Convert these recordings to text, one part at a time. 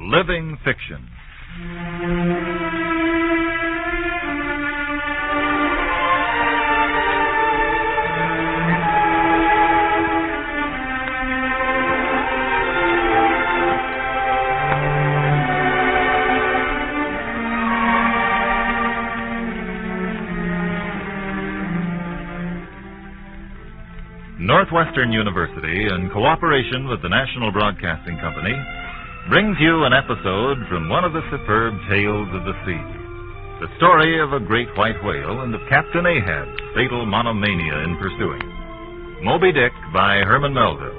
Living Fiction. Northwestern University, in cooperation with the National Broadcasting Company, brings you an episode from one of the superb tales of the sea. The story of a great white whale and of Captain Ahab's fatal monomania in pursuing. Moby Dick by Herman Melville.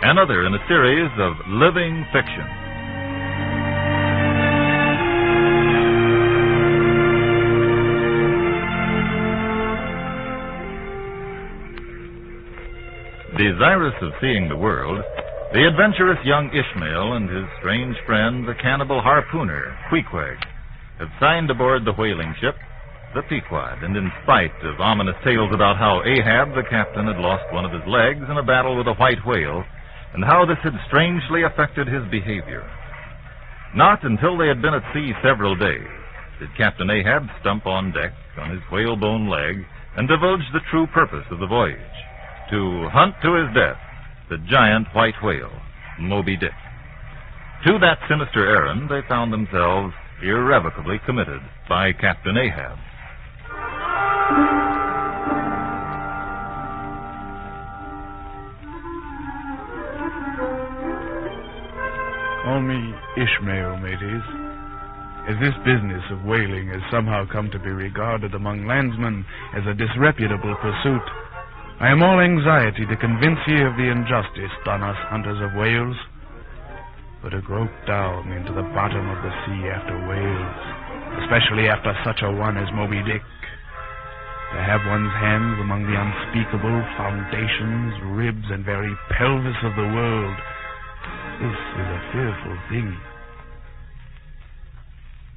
Another in a series of living fiction. Desirous of seeing the world, the adventurous young Ishmael and his strange friend, the cannibal harpooneer, Queequeg, have signed aboard the whaling ship, the Pequod, and in spite of ominous tales about how Ahab, the captain, had lost one of his legs in a battle with a white whale, and how this had strangely affected his behavior. Not until they had been at sea several days did Captain Ahab stump on deck on his whalebone leg and divulge the true purpose of the voyage: to hunt to his death the giant white whale, Moby Dick. To that sinister errand they found themselves irrevocably committed by Captain Ahab. Call me Ishmael, mateys, as this business of whaling has somehow come to be regarded among landsmen as a disreputable pursuit. I am all anxiety to convince ye of the injustice done us hunters of whales. For to grope down into the bottom of the sea after whales, especially after such a one as Moby Dick, to have one's hands among the unspeakable foundations, ribs, and very pelvis of the world, this is a fearful thing.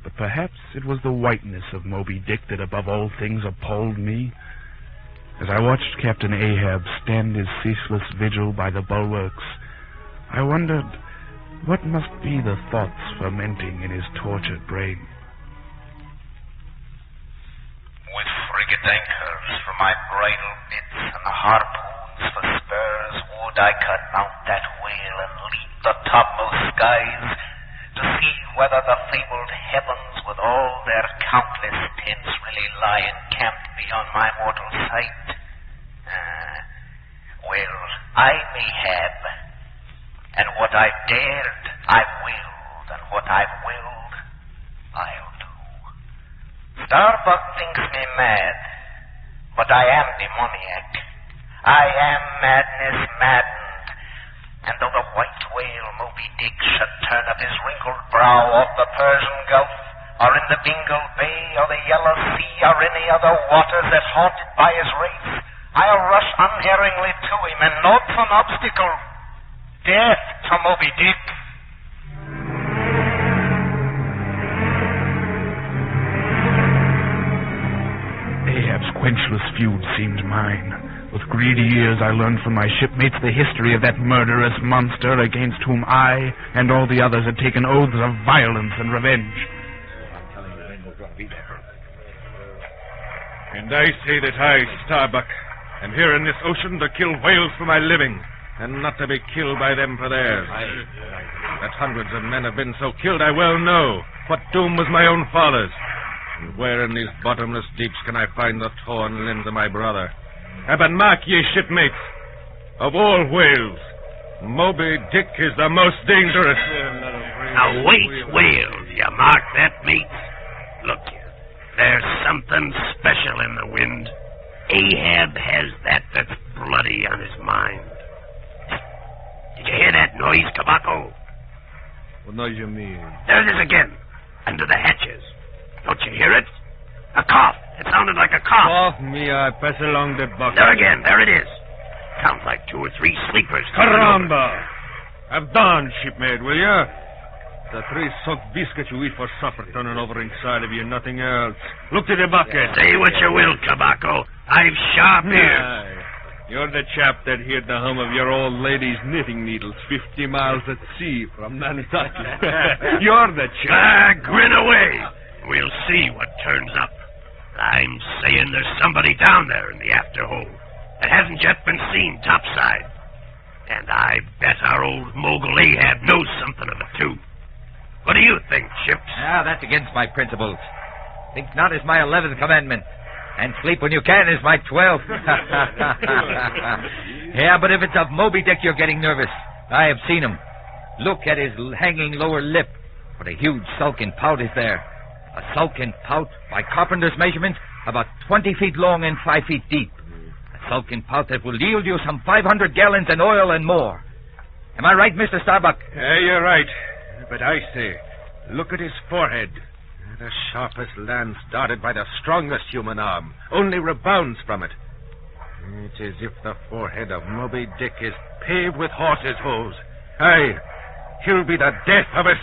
But perhaps it was the whiteness of Moby Dick that above all things appalled me. As I watched Captain Ahab stand his ceaseless vigil by the bulwarks, I wondered what must be the thoughts fermenting in his tortured brain. With frigate anchors for my bridle bits and the harpoons for spurs, would I could mount that whale and leap the topmost skies to see whether the fabled heavens with all their countless tents really lie encamped beyond my mortal sight. Well, I may have, and what I've dared, I've willed, and what I've willed, I'll do. Starbuck thinks me mad, but I am demoniac. I am madness maddened, and though the white whale Moby Dick should turn up his wrinkled brow off the Persian Gulf, or in the Bengal Bay, or the Yellow Sea, or any other waters that haunted by his race, I'll rush unerringly to him, and naught's an obstacle. Death to Moby Dick. Ahab's quenchless feud seemed mine. With greedy ears I learned from my shipmates the history of that murderous monster against whom I and all the others had taken oaths of violence and revenge. And I say that I, Starbuck, am here in this ocean to kill whales for my living, and not to be killed by them for theirs. That hundreds of men have been so killed I well know. What doom was my own father's? And where in these bottomless deeps can I find the torn limbs of my brother? But mark ye, shipmates, of all whales, Moby Dick is the most dangerous. Now wait, whales, you mark that, mates? Look here, there's something special in the wind. Ahab has that's bloody on his mind. Did you hear that noise, Tobacco? What noise you mean? There it is again, under the hatches. Don't you hear it? A cough. It sounded like a cough. Oh, me, I pass along the bucket. There again, there it is. Sounds like 2 or 3 sleepers. Caramba! Have done, shipmate, will you? The 3 soaked biscuits you eat for supper turning over inside of you, nothing else. Look to the bucket. Say what you will, Tobacco. I've sharp ears. You're the chap that heard the hum of your old lady's knitting needles 50 miles at sea from Nantucket. You're the chap. Grin away. We'll see what turns up. I'm saying there's somebody down there in the afterhold that hasn't yet been seen topside. And I bet our old mogul Ahab knows something of it, too. What do you think, Chips? That's against my principles. Think not is my 11th commandment. And sleep when you can is my 12th. Yeah, but if it's of Moby Dick you're getting nervous, I have seen him. Look at his hanging lower lip. What a huge sulking pout is there. A sulking pout, by carpenter's measurements, about 20 feet long and 5 feet deep. A sulking pout that will yield you some 500 gallons in oil and more. Am I right, Mr. Starbuck? You're right. But I say, look at his forehead. The sharpest lance darted by the strongest human arm only rebounds from it. It's as if the forehead of Moby Dick is paved with horses' hooves. Aye, he'll be the death of us.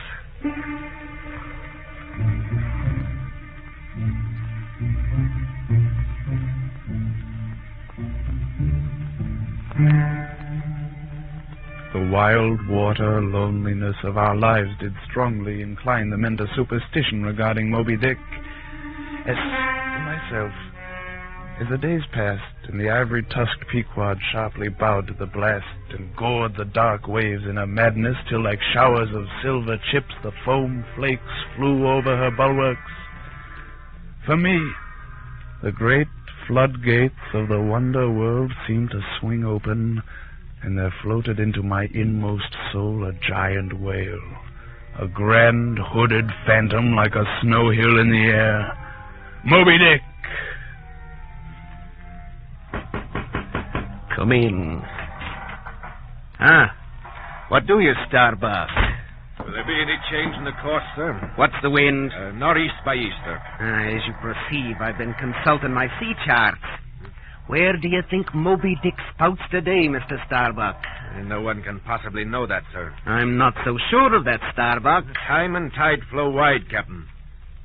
The wild water loneliness of our lives did strongly incline the men to superstition regarding Moby Dick. As for myself, as the days passed and the ivory-tusked Pequod sharply bowed to the blast and gored the dark waves in a madness till like showers of silver chips the foam flakes flew over her bulwarks, for me, the great floodgates of the wonder world seemed to swing open, and there floated into my inmost soul a giant whale, a grand hooded phantom like a snow hill in the air. Moby Dick! Come in. What do you, Starbuck? Will there be any change in the course, sir? What's the wind? Northeast by east, sir. As you perceive, I've been consulting my sea charts. Where do you think Moby Dick spouts today, Mr. Starbuck? No one can possibly know that, sir. I'm not so sure of that, Starbuck. Time and tide flow wide, Captain.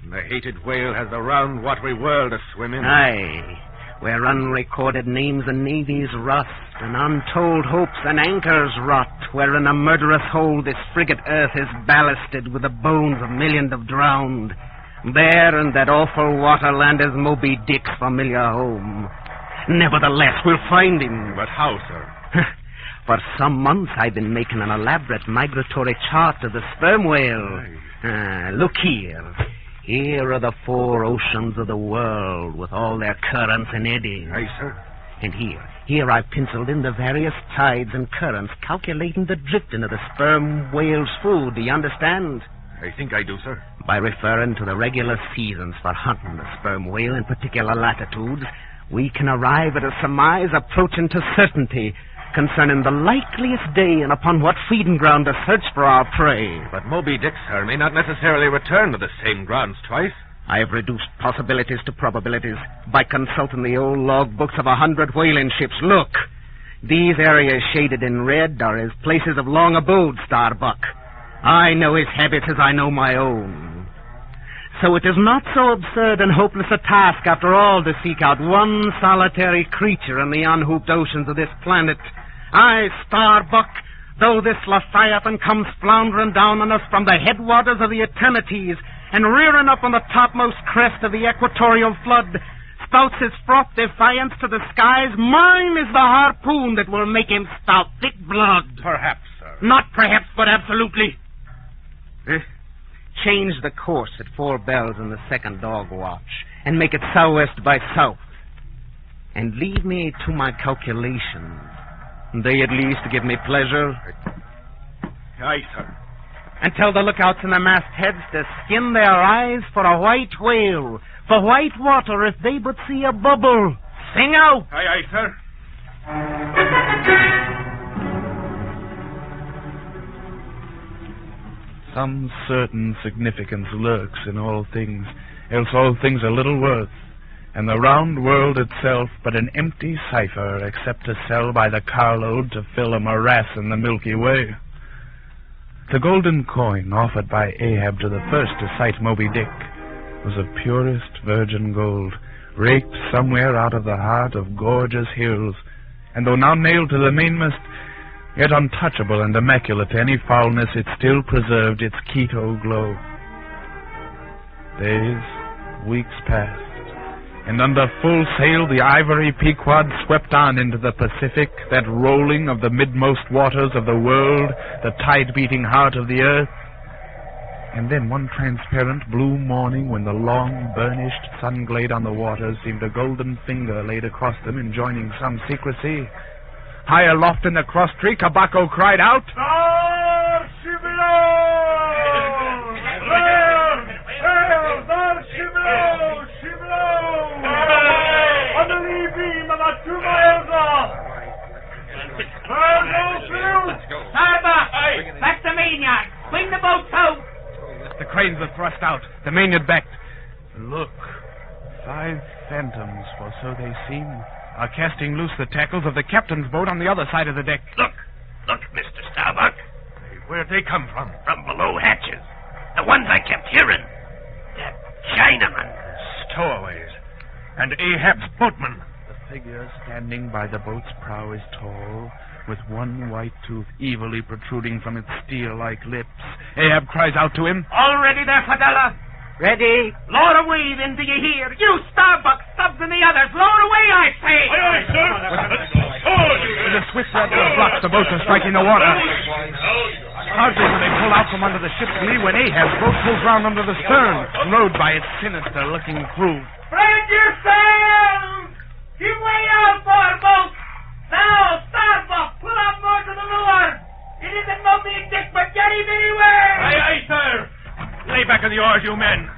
And the hated whale has the round, watery world to swim in. Aye, where unrecorded names and navies rust, and untold hopes and anchors rot, where in a murderous hold this frigate Earth is ballasted with the bones of millions of drowned. There in that awful waterland is Moby Dick's familiar home. Nevertheless, we'll find him. But how, sir? For some months I've been making an elaborate migratory chart of the sperm whale. Look here. Here are the 4 oceans of the world with all their currents and eddies. Aye, sir. And here I've penciled in the various tides and currents, calculating the drifting of the sperm whale's food. Do you understand? I think I do, sir. By referring to the regular seasons for hunting the sperm whale in particular latitudes, we can arrive at a surmise approaching to certainty concerning the likeliest day and upon what feeding ground to search for our prey. But Moby Dick, sir, may not necessarily return to the same grounds twice. I have reduced possibilities to probabilities by consulting the old log books of 100 whaling ships. Look, these areas shaded in red are his places of long abode, Starbuck. I know his habits as I know my own. So it is not so absurd and hopeless a task, after all, to seek out one solitary creature in the unhooped oceans of this planet. Aye, Starbuck, though this Leviathan comes floundering down on us from the headwaters of the eternities and rearing up on the topmost crest of the equatorial flood, spouts his fraught defiance to the skies, mine is the harpoon that will make him spout thick blood. Perhaps, sir. Not perhaps, but absolutely. Change the course at 4 bells in the second dog watch and make it southwest by south. And leave me to my calculations. They at least give me pleasure. Aye, sir. And tell the lookouts in the mastheads to skin their eyes for a white whale, for white water if they but see a bubble. Sing out! Aye, aye, sir. Some certain significance lurks in all things, else all things are little worth, and the round world itself but an empty cipher, except to sell by the carload to fill a morass in the Milky Way. The golden coin offered by Ahab to the first to sight Moby Dick was of purest virgin gold, raked somewhere out of the heart of gorgeous hills, and though now nailed to the mainmast, yet untouchable and immaculate to any foulness, it still preserved its keto glow. Days, weeks passed, and under full sail the ivory Pequod swept on into the Pacific, that rolling of the midmost waters of the world, the tide-beating heart of the earth. And then one transparent blue morning, when the long, burnished sun-glade on the waters seemed a golden finger laid across them, enjoining some secrecy, high aloft in the cross-tree, Kabako cried out, Back the mainyard! Swing the boat out! The cranes were thrust out, the mainyard backed. Look, 5 phantoms, for so they seem, are casting loose the tackles of the captain's boat on the other side of the deck. Look, Mr. Starbuck. Where'd they come from? From below hatches. The ones I kept hearing. That Chinaman. Stowaways. And Ahab's boatman. The figure standing by the boat's prow is tall, with one white tooth evilly protruding from its steel-like lips. Ahab cries out to him, All ready there, Fadella? Ready? Lower away, then, do you hear? You, Starbuck, Stubbs, and the others, lower away, I say! Aye, aye, sir. with a swift rattle of blocks, the boats are striking the water. Hardly do they pull out from under the ship's lee when Ahab's boat pulls round under the stern, rowed by its sinister-looking crew. Spread yourselves! Give way out, boat! Now, Starbuck, pull up more to the leeward! It isn't Moby Dick, but Jetty anywhere! Aye, aye, sir. Lay back on the oars, you men.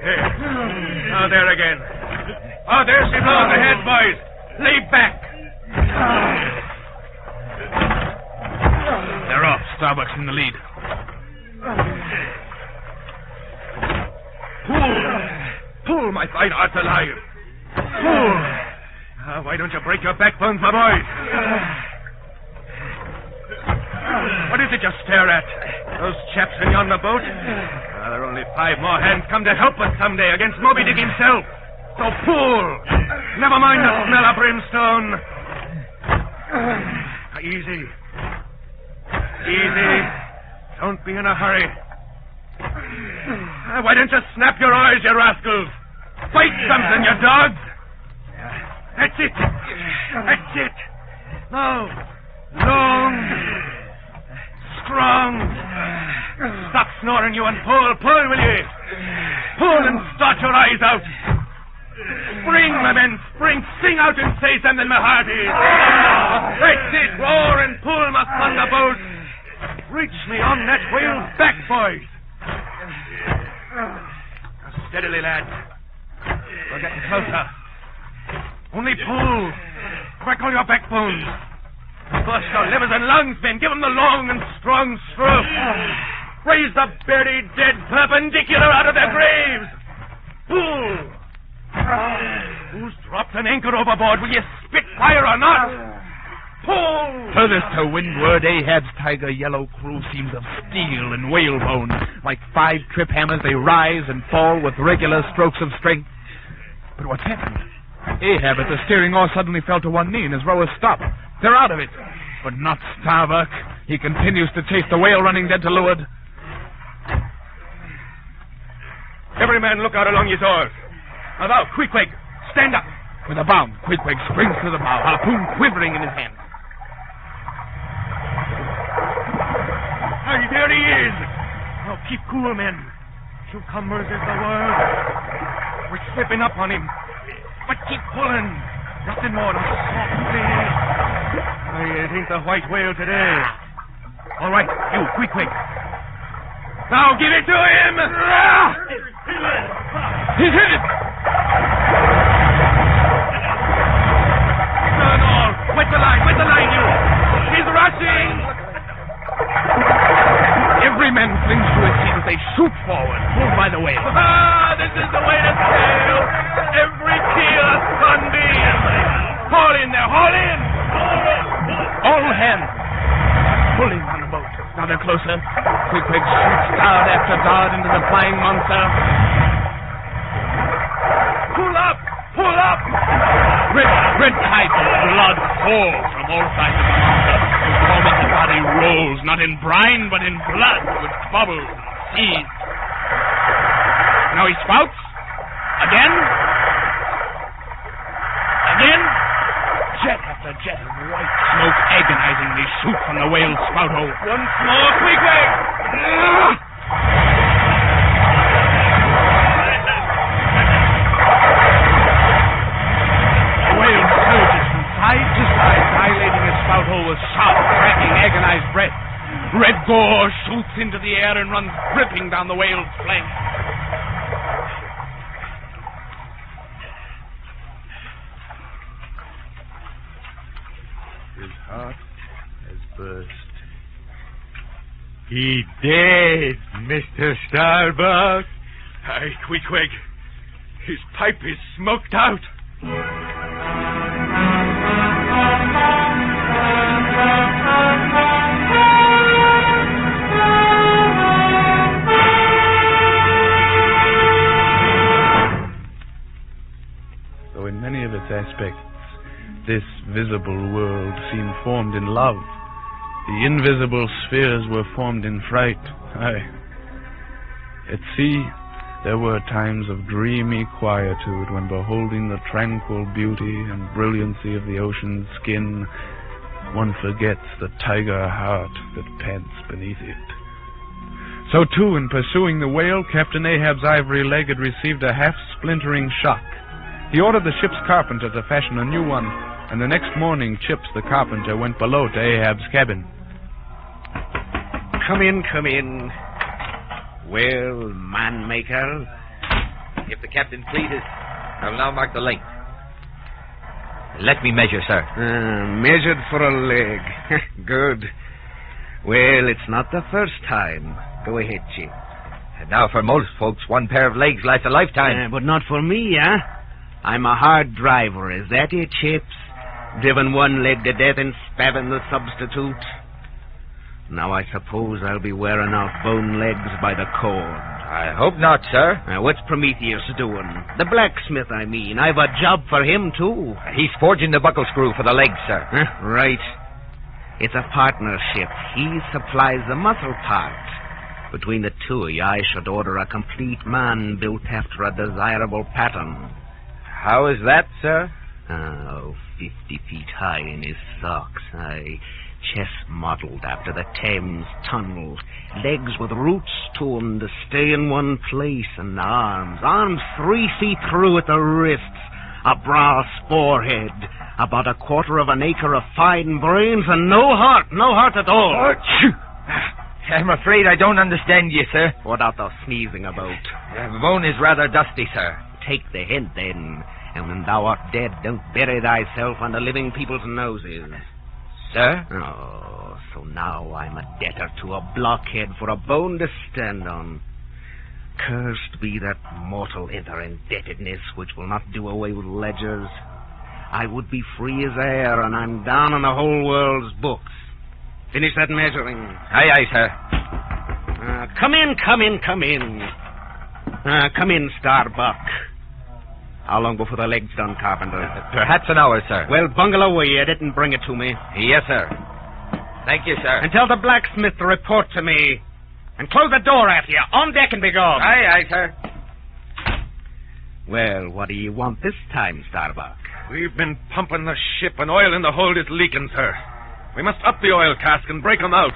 There. Now, there again. Oh, there she blows ahead, boys. Lay back. They're off. Starbuck's in the lead. Pull, my fine hearts alive. Pull. Why don't you break your backbones, my boys? What is it you stare at? Those chaps in yonder boat? There are only 5 more hands come to help us someday against Moby Dick himself. So pull. Never mind the smell of brimstone. Easy. Easy. Don't be in a hurry. Why don't you snap your eyes, you rascals? Fight something, you dogs. That's it. That's it. Now, long, strong. Stop snoring, you, and pull, will you? Pull and start your eyes out. Spring, my men, spring. Sing out and say something, my hearties. That's it. Roar and pull, my thunderbolt. Reach me on that whale's back, boys. Steadily, lads. We're getting closer. Only pull. Crackle your backbones. Bust your livers and lungs, men. Give them the long and strong stroke. Raise the buried dead perpendicular out of their graves. Pull. Who's dropped an anchor overboard? Will you spit fire or not? Pull. Furthest to windward, Ahab's tiger yellow crew seems of steel and whalebone. Like 5 trip hammers, they rise and fall with regular strokes of strength. But what's happened? Ahab at the steering oar suddenly fell to one knee, and his rowers stopped. They're out of it. But not Starbuck. He continues to chase the whale running dead to leeward. Every man look out along his oars. Now, Queequeg, stand up. With a bound, Queequeg springs to the bow, harpoon quivering in his hand. Aye, there he is. Now, keep cool, men. Cucumbers is the word. We're slipping up on him. But keep pulling. Nothing more than softly. It ain't the white whale today. All right, you, Queequeg. Now give it to him! He's hit it! Turn all! Wet the line, you! He's rushing! Every man flings to his feet as they shoot forward, pulled by the whale. This is the way to sail! Every keel a sunbeam! Haul in there, haul in! All hands pulling on the boat. Now they're closer. Queequeg shoots dart after dart into the flying monster. Red tides of blood fall from all sides of the monster. The tormented body rolls, not in brine, but in blood, which bubbles and seethes. Now he spouts. Again. Again. Jet after jet of white smoke agonizingly shoot from the whale's spout hole. Once more, Queequeg! The whale surges from side to side, dilating his spout hole with sharp, cracking, agonized breath. Red gore shoots into the air and runs dripping down the whale's flank. His heart has burst. He dead, Mr. Starbuck. Aye, Queequeg. His pipe is smoked out. Though in many of its aspects, this visible world seemed formed in love, the invisible spheres were formed in fright. Aye. At sea, there were times of dreamy quietude when, beholding the tranquil beauty and brilliancy of the ocean's skin, one forgets the tiger heart that pants beneath it. So, too, in pursuing the whale, Captain Ahab's ivory leg had received a half-splintering shock. He ordered the ship's carpenter to fashion a new one, and the next morning Chips the carpenter went below to Ahab's cabin. Come in, come in. Well, man-maker. If the captain pleases, I'll now mark the length. Let me measure, sir. Measured for a leg. Good. Well, it's not the first time. Go ahead, Chip. And now for most folks, one pair of legs lasts a lifetime. But not for me, huh? I'm a hard driver. Is that it, Chips? Driven one leg to death and spavined the substitute. Now I suppose I'll be wearing out bone legs by the cord. I hope not, sir. Now, what's Prometheus doing? The blacksmith, I mean. I've a job for him, too. He's forging the buckle screw for the legs, sir. Right. It's a partnership. He supplies the muscle part. Between the two of you, I should order a complete man built after a desirable pattern. How is that, sir? Oh, 50 feet high in his socks. Chest modeled after the Thames Tunnel. Legs with roots to 'em to stay in one place. And arms 3 feet through at the wrists. A brass forehead. About a quarter of an acre of fine brains and no heart at all. I'm afraid I don't understand you, sir. What art thou sneezing about? The bone is rather dusty, sir. Take the hint, then. And when thou art dead, don't bury thyself under living people's noses. Sir? Oh, so now I'm a debtor to a blockhead for a bone to stand on. Cursed be that mortal interindebtedness which will not do away with ledgers. I would be free as air, and I'm down on the whole world's books. Finish that measuring. Aye, aye, sir. Come in. Come in, Starbuck. How long before the leg's done, Carpenter? Perhaps an hour, sir. Well, bungle away at it and bring it to me. Yes, sir. Thank you, sir. And tell the blacksmith to report to me. And close the door after you. On deck and be gone. Aye, aye, sir. Well, what do you want this time, Starbuck? We've been pumping the ship, and oil in the hold is leaking, sir. We must up the oil cask and break 'em out.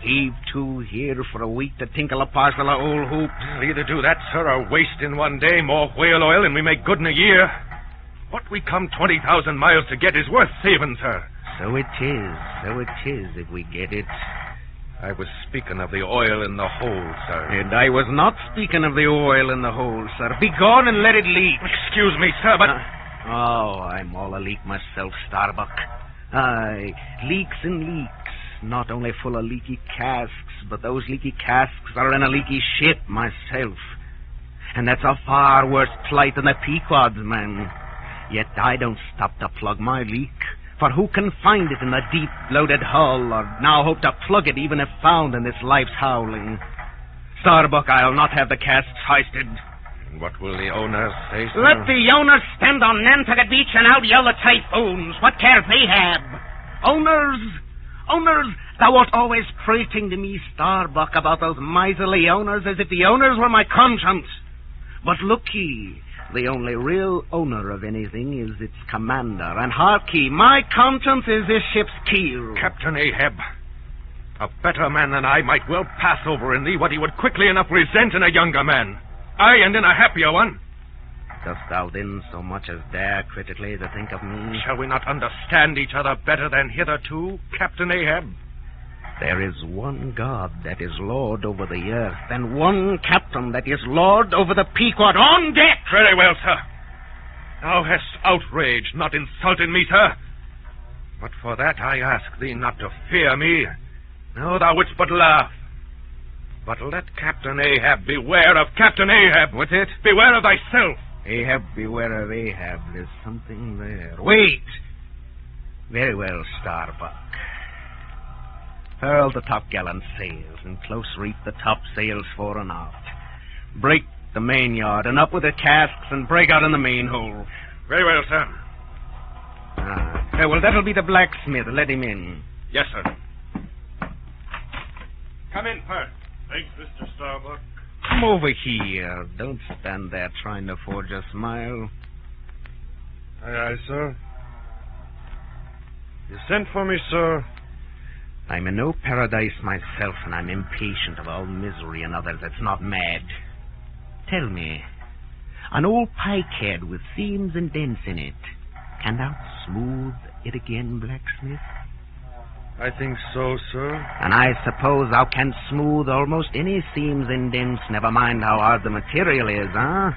Heave to here for a week to tinkle a parcel of old hoops. We'll either do that, sir, or waste in one day more whale oil than we make good in a year. What we come 20,000 miles to get is worth saving, sir. So it is, if we get it. I was speaking of the oil in the hold, sir. And I was not speaking of the oil in the hold, sir. Be gone and let it leak. Excuse me, sir, but... I'm all a leak myself, Starbuck. Aye, leaks and leaks. Not only full of leaky casks, but those leaky casks are in a leaky ship myself. And that's a far worse plight than the Pequod's, man. Yet I don't stop to plug my leak. For who can find it in the deep, bloated hull, or now hope to plug it even if found in this life's howling? Starbuck, I'll not have the casks hoisted. And what will the owners say, sir? Let the owners stand on Nantucket Beach and out yell the typhoons. What cares Ahab? Owners, thou art always prating to me, Starbuck, about those miserly owners as if the owners were my conscience. But look ye, the only real owner of anything is its commander. And hark ye, my conscience is this ship's keel. Captain Ahab, a better man than I might well pass over in thee what he would quickly enough resent in a younger man. Aye, and in a happier one. Dost thou then so much as dare critically to think of me? Shall we not understand each other better than hitherto, Captain Ahab? There is one God that is Lord over the earth, and one captain that is Lord over the Pequod. On deck! Very well, sir. Thou hast outraged, not insulted me, sir. But for that I ask thee not to fear me. No, thou wouldst but laugh. But let Captain Ahab beware of Captain Ahab. What's it? Beware of thyself. Ahab, beware of Ahab. There's something there. Wait! Very well, Starbuck. Furl the topgallant sails and close reef the topsails fore and aft. Break the mainyard and up with the casks and break out in the main hole. Very well, sir. Well, that'll be the blacksmith. Let him in. Yes, sir. Come in, Perth. Thanks, Mr. Starbuck. Come over here. Don't stand there trying to forge a smile. Aye, sir. You sent for me, sir. I'm in no paradise myself, and I'm impatient of all misery in others that's not mad. Tell me, an old pikehead with seams and dents in it, can thou smooth it again, blacksmith? I think so, sir. And I suppose thou canst smooth almost any seams and dents, never mind how hard the material is, huh?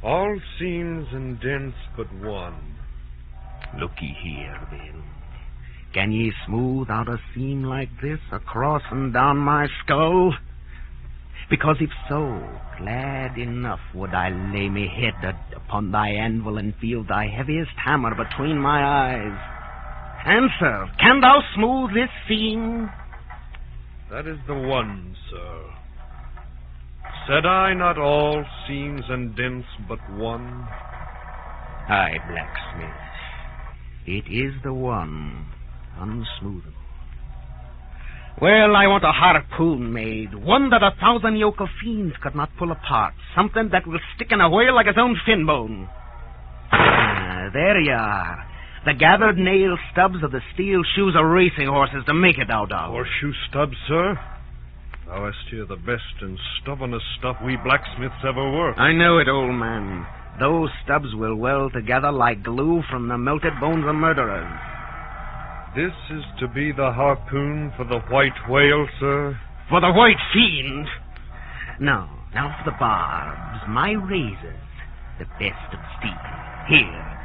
All seams and dents but one. Looky here, then. Can ye smooth out a seam like this, across and down my skull? Because if so, glad enough would I lay me head upon thy anvil and feel thy heaviest hammer between my eyes. Answer, can thou smooth this seam? That is the one, sir. Said I not all seams and dents but one? Aye, blacksmith. It is the one, unsmoothable. Well, I want a harpoon made, one that 1,000 yoke of fiends could not pull apart, something that will stick in a whale like its own fin bone. There you are. The gathered nail stubs of the steel shoes of racing horses to make it out of. Horseshoe stubs, sir? Thou hast here the best and stubbornest stuff we blacksmiths ever worked. I know it, old man. Those stubs will weld together like glue from the melted bones of murderers. This is to be the harpoon for the white whale, sir? For the white fiend? No, now for the barbs, my razors, the best of steel. Here.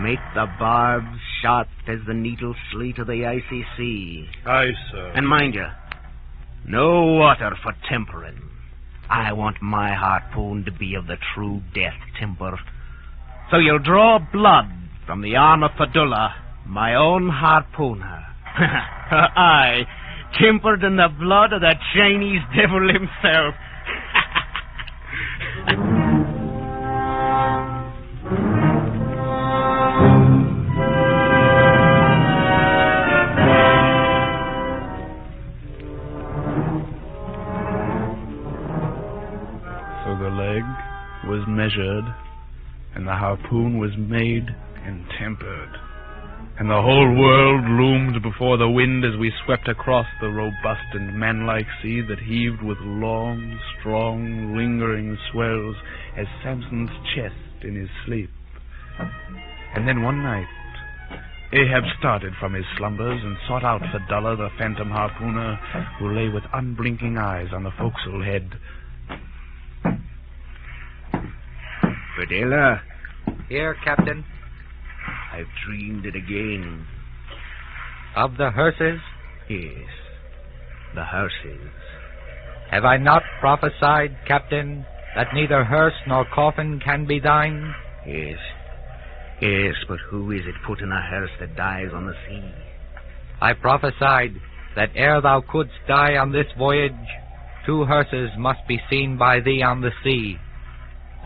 Make the barbs sharp as the needle sleet of the icy sea. Aye, sir. And mind you, no water for tempering. I want my harpoon to be of the true death timber. So you'll draw blood from the arm of Padula, my own harpooner. Aye, tempered in the blood of the Chinese devil himself. Was measured, and the harpoon was made and tempered, and the whole world loomed before the wind as we swept across the robust and manlike sea that heaved with long, strong, lingering swells as Samson's chest in his sleep. And then one night, Ahab started from his slumbers and sought out Fadullah, the phantom harpooner, who lay with unblinking eyes on the forecastle head. Fadullah. Here, Captain. I've dreamed it again. Of the hearses? Yes, the hearses. Have I not prophesied, Captain, that neither hearse nor coffin can be thine? Yes. Yes, but who is it put in a hearse that dies on the sea? I prophesied that ere thou couldst die on this voyage, 2 hearses must be seen by thee on the sea.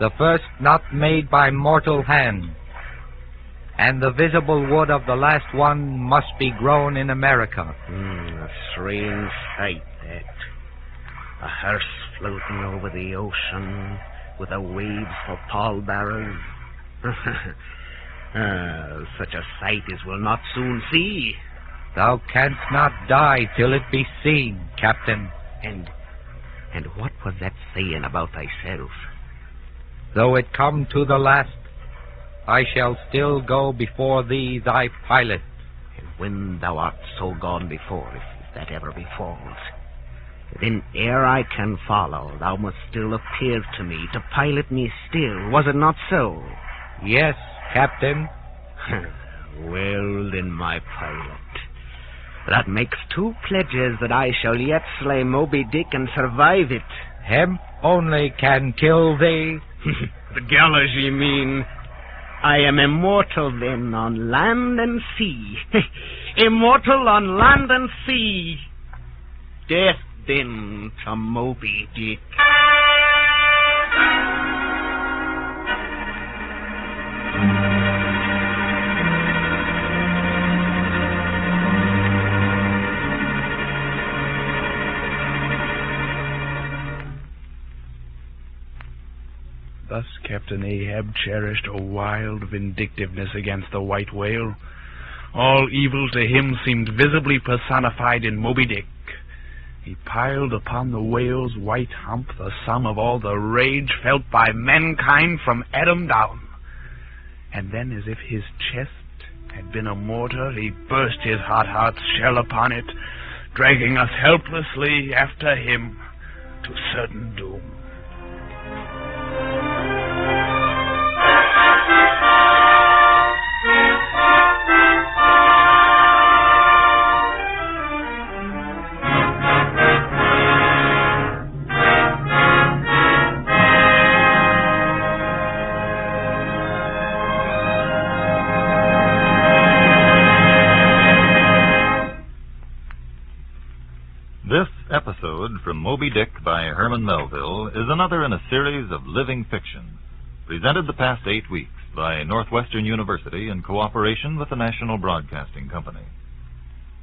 the first not made by mortal hand, and the visible wood of the last one must be grown in America. A strange sight, that. A hearse floating over the ocean with the waves for pallbearers. Such a sight as we'll not soon see. Thou canst not die till it be seen, Captain. And what was that saying about thyself? Though it come to the last, I shall still go before thee, thy pilot. And when thou art so gone before, if that ever befalls, then ere I can follow, thou must still appear to me, to pilot me still. Was it not so? Yes, Captain. Well, then, my pilot, that makes 2 pledges that I shall yet slay Moby Dick and survive it. Hemp only can kill thee. The gallows, ye mean? I am immortal, then, on land and sea. Immortal on land and sea. Death, then, to Moby Dick. Thus Captain Ahab cherished a wild vindictiveness against the white whale. All evil to him seemed visibly personified in Moby Dick. He piled upon the whale's white hump the sum of all the rage felt by mankind from Adam down. And then, as if his chest had been a mortar, he burst his hot heart's shell upon it, dragging us helplessly after him to certain doom. This episode from Moby Dick by Herman Melville is another in a series of living fiction, presented the past 8 weeks by Northwestern University in cooperation with the National Broadcasting Company.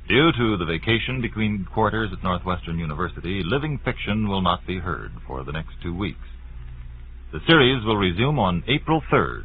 Due to the vacation between quarters at Northwestern University, living fiction will not be heard for the next 2 weeks. The series will resume on April 3rd.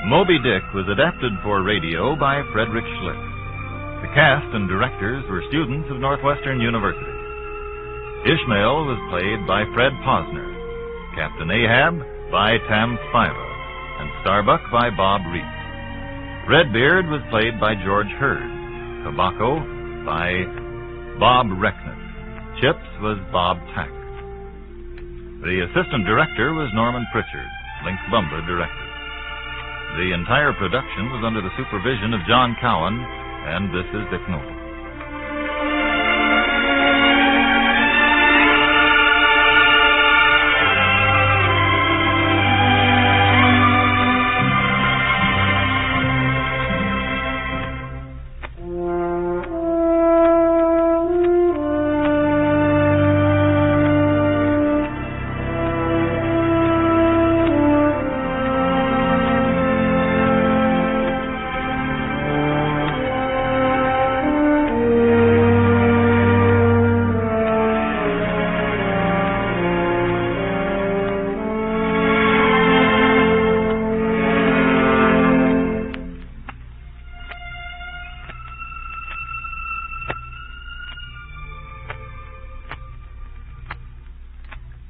Moby Dick was adapted for radio by Frederick Schlick. The cast and directors were students of Northwestern University. Ishmael was played by Fred Posner, Captain Ahab by Tam Spiva, and Starbuck by Bob Reese. Redbeard was played by George Hurd, Tobacco by Bob Reckness, Chips was Bob Tack. The assistant director was Norman Pritchard, Link Bumba directed. The entire production was under the supervision of John Cowan, and this is Dick Noble.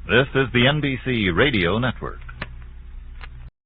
This is the NBC Radio Network.